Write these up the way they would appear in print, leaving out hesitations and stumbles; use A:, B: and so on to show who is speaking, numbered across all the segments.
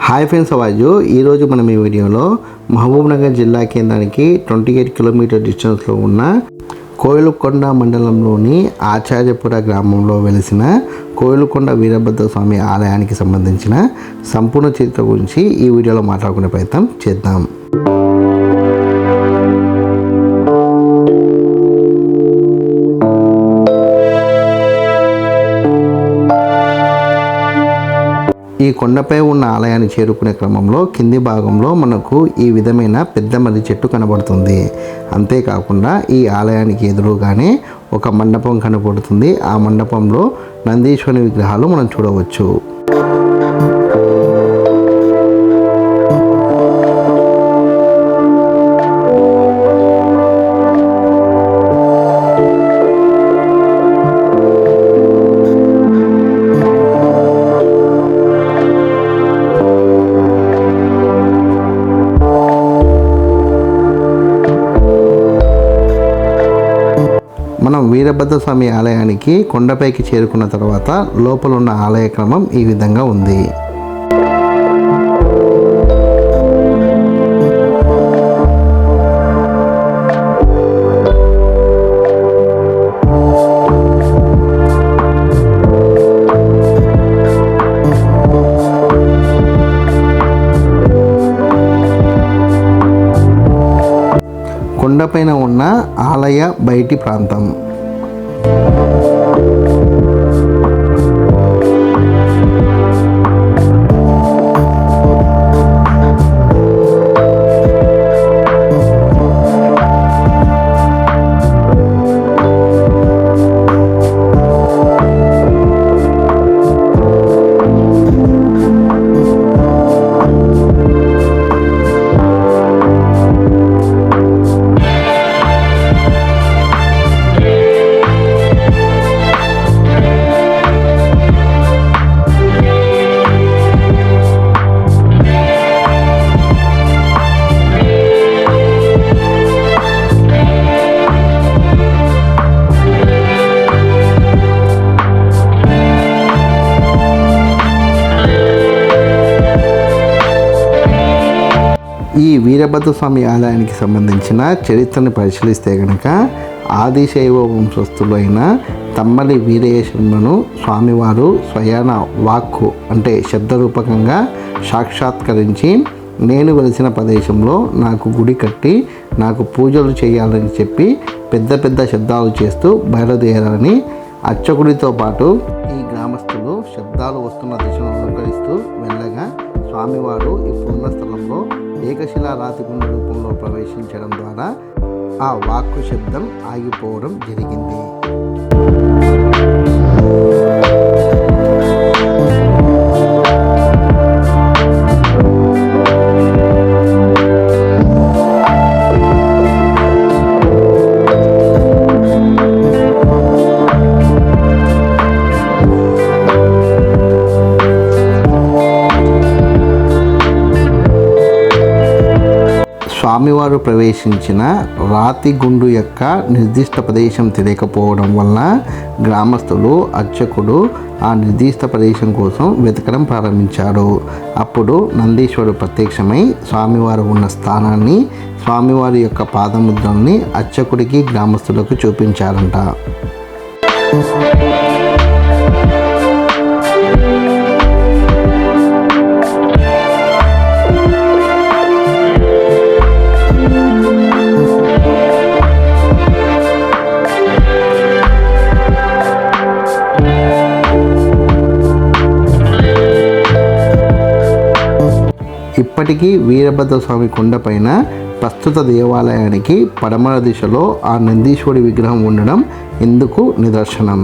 A: Hi friends, అవాజు ఈరోజు మనం ఈ వీడియోలో మహబూబ్నగర్ జిల్లా కేంద్రానికి 28 కిలోమీటర్ డిస్టెన్స్లో ఉన్న కోయిలకొండ మండలంలోని ఆచార్యపుర గ్రామంలో వెలిసిన కోయిలకొండ వీరభద్ర స్వామి ఆలయానికి సంబంధించిన సంపూర్ణ చరిత్ర గురించి ఈ వీడియోలో మాట్లాడుకునే ప్రయత్నం చేద్దాం. ఈ కొండపై ఉన్న ఆలయాన్ని చేరుకునే క్రమంలో కింది భాగంలో మనకు ఈ విధమైన పెద్ద మర్రి చెట్టు కనబడుతుంది. అంతేకాకుండా ఈ ఆలయానికి ఎదురుగానే ఒక మండపం కనబడుతుంది. ఆ మండపంలో నందీశ్వరుని విగ్రహాలు మనం చూడవచ్చు. మనం వీరభద్ర స్వామి ఆలయానికి కొండపైకి చేరుకున్న తర్వాత లోపల ఉన్న ఆలయ క్రమం ఈ విధంగా ఉంది. కొండపైన ఉన్న ఆలయ బయటి ప్రాంతం. ఈ వీరభద్ర స్వామి ఆలయానికి సంబంధించిన చరిత్రను పరిశీలిస్తే కనుక ఆదిశైవ వంశస్థులైన తమ్మలి వీరయ్య శర్మను స్వామివారు స్వయాన వాక్కు అంటే శబ్దరూపకంగా సాక్షాత్కరించి నేను వెలిసిన ప్రదేశంలో నాకు గుడి కట్టి నాకు పూజలు చేయాలని చెప్పి పెద్ద పెద్ద శబ్దాలు చేస్తూ బయలుదేరాలని అర్చకుడితో పాటు ఈ గ్రామస్తులు శబ్దాలు వస్తున్న దిశను అనుకరిస్తూ వెళ్ళగా స్వామివారు ఇప్పుడున్న స్థలంలో ఏకశిలా రాతిగుండ రూపంలో ప్రవేశించడం ద్వారా ఆ వాక్కు శబ్దం ఆగిపోవడం జరిగింది. స్వామివారు ప్రవేశించిన రాతి గుండు యొక్క నిర్దిష్ట ప్రదేశం తెలియకపోవడం వల్ల గ్రామస్తులు అర్చకుడు ఆ నిర్దిష్ట ప్రదేశం కోసం వెతకడం ప్రారంభించారు. అప్పుడు నందీశ్వరుడు ప్రత్యక్షమై స్వామివారు ఉన్న స్థానాన్ని, స్వామివారి యొక్క పాదముద్రల్ని అర్చకుడికి గ్రామస్తులకు చూపించారంట. ఇప్పటికీ వీరభద్ర స్వామి కొండపైన ప్రస్తుత దేవాలయానికి పడమర దిశలో ఆ నందీశ్వరుడి విగ్రహం ఉండడం ఇందుకు నిదర్శనం.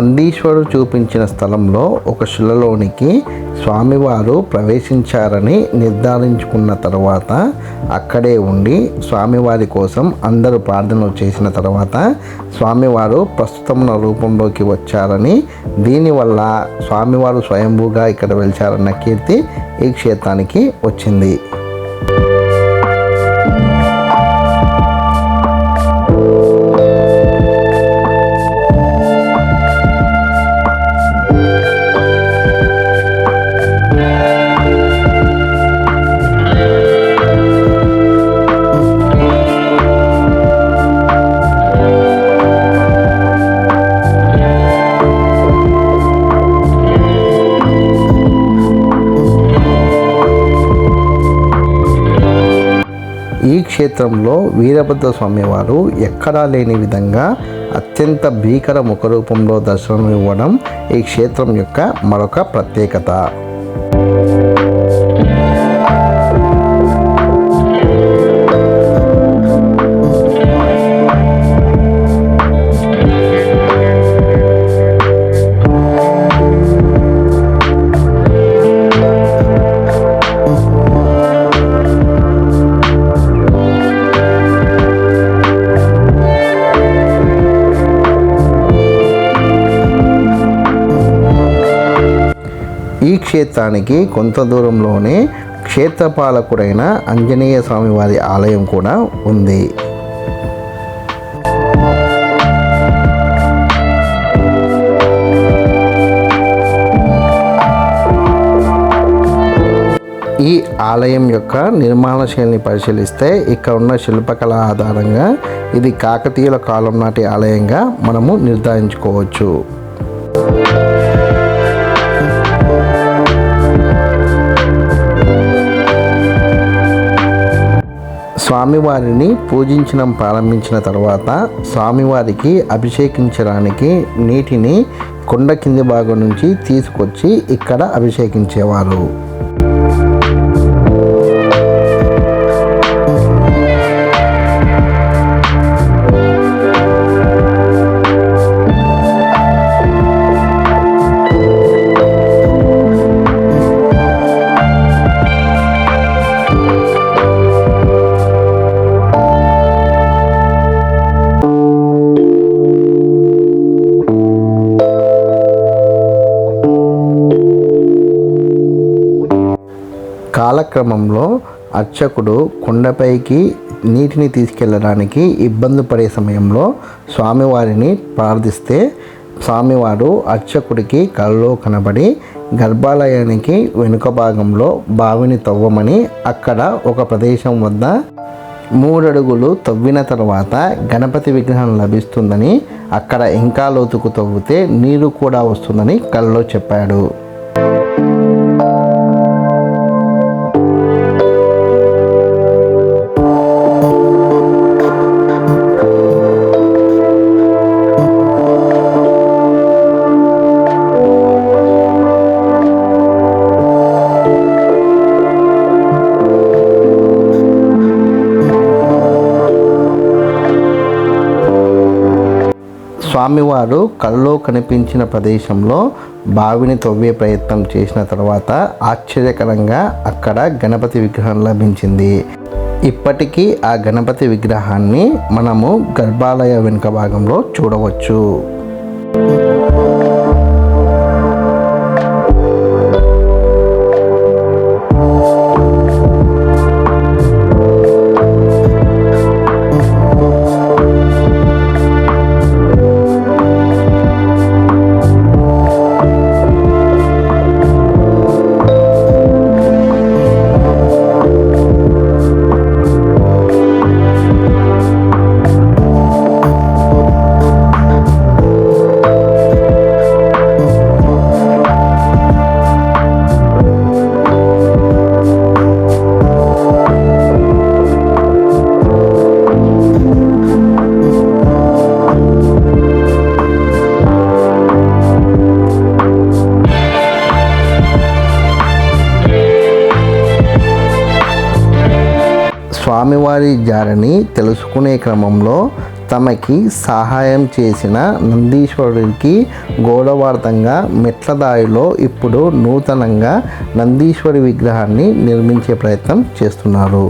A: నందీశ్వరుడు చూపించిన స్థలంలో ఒక శిలలోనికి స్వామివారు ప్రవేశించారని నిర్ధారించుకున్న తర్వాత అక్కడే ఉండి స్వామివారి కోసం అందరూ ప్రార్థనలు చేసిన తర్వాత స్వామివారు ప్రస్తుతమున్న రూపంలోకి వచ్చారని, దీనివల్ల స్వామివారు స్వయంభూగా ఇక్కడ వెలిచారన్న కీర్తి ఈ క్షేత్రానికి వచ్చింది. ఈ క్షేత్రంలో వీరభద్ర స్వామి వారు ఎక్కడా లేని విధంగా అత్యంత భీకర ముఖరూపంలో దర్శనం ఇవ్వడం ఈ క్షేత్రం యొక్క మరొక ప్రత్యేకత. ఈ క్షేత్రానికి కొంత దూరంలోనే క్షేత్రపాలకుడైన ఆంజనేయ స్వామి వారి ఆలయం కూడా ఉంది. ఈ ఆలయం యొక్క నిర్మాణ శైలిని పరిశీలిస్తే ఇక్కడ ఉన్న శిల్పకళ ఆధారంగా ఇది కాకతీయుల కాలం నాటి ఆలయంగా మనము నిర్ధారించుకోవచ్చు. స్వామివారిని పూజించడం ప్రారంభించిన తర్వాత స్వామివారికి అభిషేకించడానికి నీటిని కొండ కింది భాగం నుంచి తీసుకొచ్చి ఇక్కడ అభిషేకించేవారు. కాలక్రమంలో అర్చకుడు కొండపైకి నీటిని తీసుకెళ్ళడానికి ఇబ్బంది పడే సమయంలో స్వామివారిని ప్రార్థిస్తే స్వామివారు అర్చకుడికి కలలో కనబడి గర్భాలయానికి వెనుక భాగంలో బావిని తవ్వమని, అక్కడ ఒక ప్రదేశం వద్ద 3 అడుగులు తవ్విన తర్వాత గణపతి విగ్రహం లభిస్తుందని, అక్కడ ఇంకా లోతుకు తవ్వితే నీరు కూడా వస్తుందని కలలో చెప్పాడు. స్వామివారు కల్లో కనిపించిన ప్రదేశంలో బావిని తవ్వే ప్రయత్నం చేసిన తర్వాత ఆశ్చర్యకరంగా అక్కడ గణపతి విగ్రహం లభించింది. ఇప్పటికీ ఆ గణపతి విగ్రహాన్ని మనము గర్భాలయ వెనుక భాగంలో చూడవచ్చు. స్వామివారి జాడని తెలుసుకునే క్రమంలో తమకి సహాయం చేసిన నందీశ్వరుడికి గౌరవార్థంగా మెట్లదారిలో ఇప్పుడు నూతనంగా నందీశ్వరి విగ్రహాన్ని నిర్మించే ప్రయత్నం చేస్తున్నారు.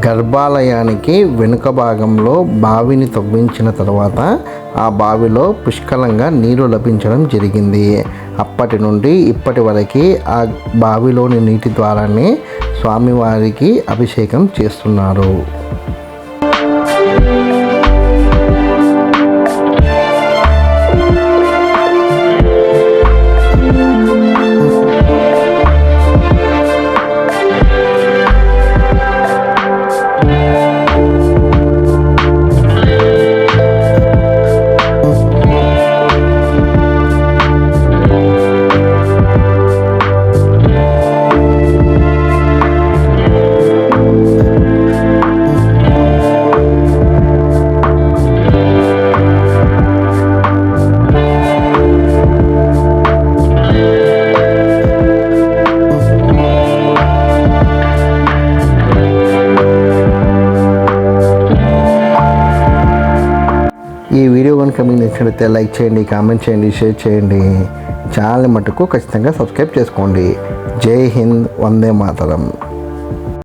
A: గర్భాలయానికి వెనుక భాగంలో బావిని తవ్వించిన తర్వాత ఆ బావిలో పుష్కలంగా నీరు లభించడం జరిగింది. అప్పటి నుండి ఇప్పటి వరకు ఆ బావిలోని నీటి ద్వారానే స్వామివారికి అభిషేకం చేస్తున్నారు. ఈ వీడియో కనుక మీకు నచ్చినట్లయితే లైక్ చేయండి, కామెంట్ చేయండి, షేర్ చేయండి. ఛానల్ మటుకు ఖచ్చితంగా సబ్స్క్రైబ్ చేసుకోండి. జై హింద్, వందే మాతరం.